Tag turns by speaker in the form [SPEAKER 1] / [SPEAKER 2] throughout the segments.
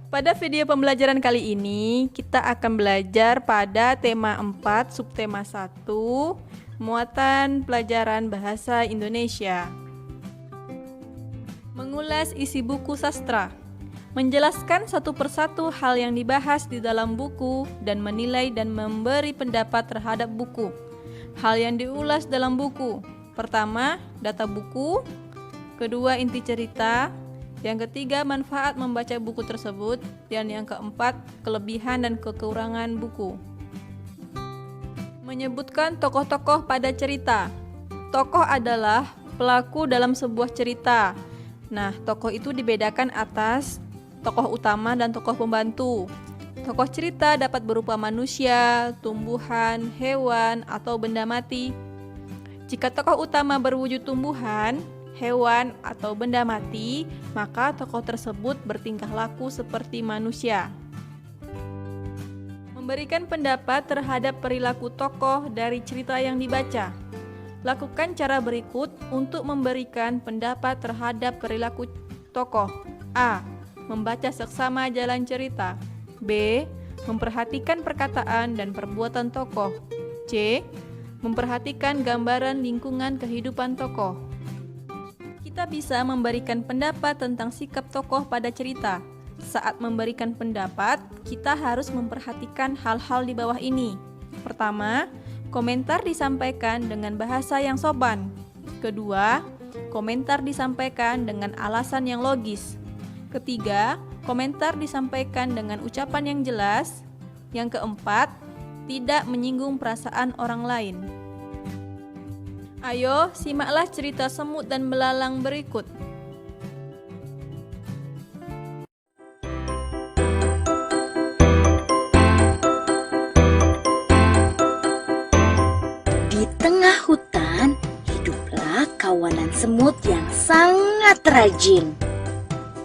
[SPEAKER 1] Pada video pembelajaran kali ini, kita akan belajar pada tema 4, subtema 1, muatan pelajaran bahasa Indonesia. Mengulas isi buku sastra, menjelaskan satu persatu hal yang dibahas di dalam buku dan menilai dan memberi pendapat terhadap buku. Hal yang diulas dalam buku, pertama, data buku, kedua, inti cerita, yang ketiga, manfaat membaca buku tersebut, dan yang keempat, kelebihan dan kekurangan buku. Menyebutkan tokoh-tokoh pada cerita. Tokoh adalah pelaku dalam sebuah cerita. Nah, tokoh itu dibedakan atas tokoh utama dan tokoh pembantu. Tokoh cerita dapat berupa manusia, tumbuhan, hewan, atau benda mati. Jika tokoh utama berwujud tumbuhan, hewan, atau benda mati, maka tokoh tersebut bertingkah laku seperti manusia. Memberikan pendapat terhadap perilaku tokoh dari cerita yang dibaca. Lakukan cara berikut untuk memberikan pendapat terhadap perilaku tokoh. A. Membaca seksama jalan cerita. B. Memperhatikan perkataan dan perbuatan tokoh. C. Memperhatikan gambaran lingkungan kehidupan tokoh. Kita bisa memberikan pendapat tentang sikap tokoh pada cerita. Saat memberikan pendapat, kita harus memperhatikan hal-hal di bawah ini. Pertama, komentar disampaikan dengan bahasa yang sopan. Kedua, komentar disampaikan dengan alasan yang logis. Ketiga, komentar disampaikan dengan ucapan yang jelas. Yang keempat, tidak menyinggung perasaan orang lain. Ayo, simaklah cerita semut dan belalang berikut.
[SPEAKER 2] Di tengah hutan, hiduplah kawanan semut yang sangat rajin.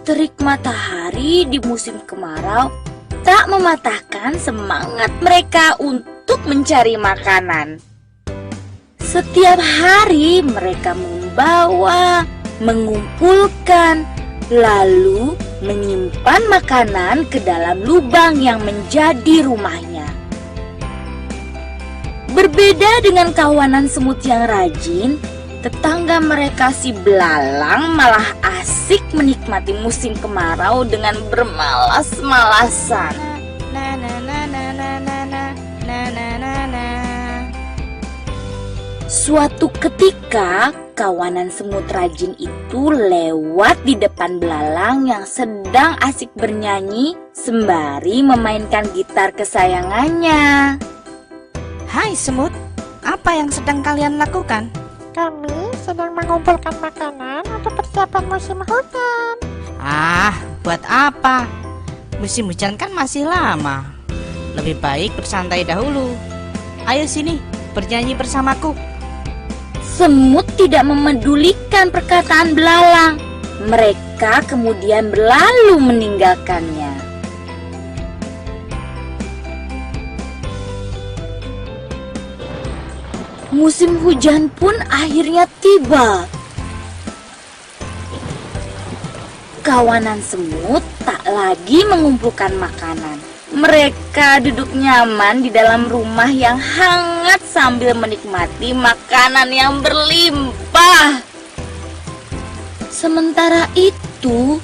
[SPEAKER 2] Terik matahari di musim kemarau tak mematahkan semangat mereka untuk mencari makanan. Setiap hari mereka membawa, mengumpulkan, lalu menyimpan makanan ke dalam lubang yang menjadi rumahnya. Berbeda dengan kawanan semut yang rajin, tetangga mereka si belalang malah asik menikmati musim kemarau dengan bermalas-malasan. Suatu ketika, kawanan semut rajin itu lewat di depan belalang yang sedang asik bernyanyi sembari memainkan gitar kesayangannya.
[SPEAKER 3] Hai semut, apa yang sedang kalian lakukan?
[SPEAKER 4] Kami sedang mengumpulkan makanan untuk persiapan musim hujan.
[SPEAKER 3] Ah, buat apa? Musim hujan kan masih lama. Lebih baik bersantai dahulu. Ayo sini, bernyanyi bersamaku.
[SPEAKER 2] Semut tidak memedulikan perkataan belalang. Mereka kemudian berlalu meninggalkannya. Musim hujan pun akhirnya tiba. Kawanan semut tak lagi mengumpulkan makanan. Mereka duduk nyaman di dalam rumah yang hangat sambil menikmati makanan yang berlimpah. Sementara itu,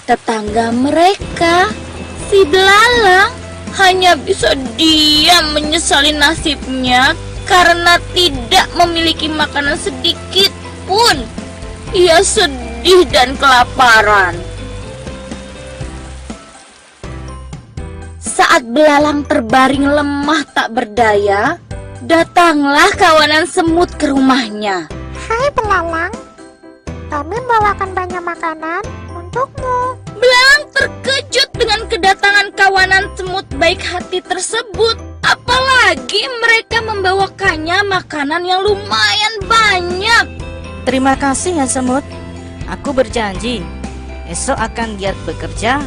[SPEAKER 2] tetangga mereka, si belalang, hanya bisa diam menyesali nasibnya karena tidak memiliki makanan sedikit pun. Ia sedih dan kelaparan. Saat belalang terbaring lemah tak berdaya, datanglah kawanan semut ke rumahnya.
[SPEAKER 4] Hai belalang, kami membawakan banyak makanan untukmu.
[SPEAKER 2] Belalang terkejut dengan kedatangan kawanan semut baik hati tersebut. Apalagi mereka membawakannya makanan yang lumayan banyak.
[SPEAKER 3] Terima kasih ya semut. Aku berjanji, esok akan giat bekerja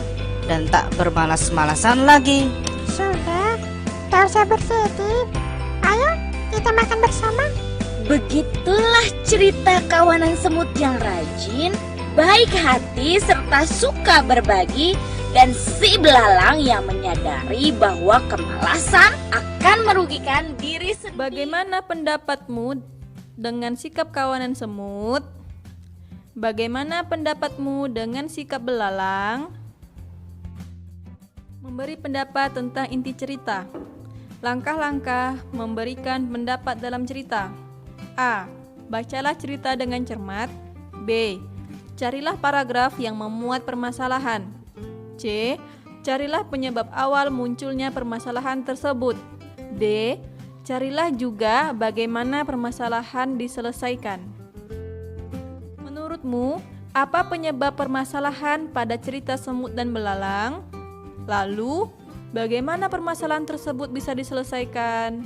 [SPEAKER 3] dan tak bermalas-malasan lagi.
[SPEAKER 4] Sudah, tak usah bersedih. Ayo, kita makan bersama.
[SPEAKER 2] Begitulah cerita kawanan semut yang rajin baik hati serta suka berbagi, dan si belalang yang menyadari bahwa kemalasan akan merugikan diri sendiri.
[SPEAKER 1] Bagaimana pendapatmu dengan sikap kawanan semut? Bagaimana pendapatmu dengan sikap belalang? Memberi pendapat tentang inti cerita. Langkah-langkah memberikan pendapat dalam cerita. A. Bacalah cerita dengan cermat. B. Carilah paragraf yang memuat permasalahan. C. Carilah penyebab awal munculnya permasalahan tersebut. D. Carilah juga bagaimana permasalahan diselesaikan. Menurutmu, apa penyebab permasalahan pada cerita semut dan belalang? Lalu, bagaimana permasalahan tersebut bisa diselesaikan?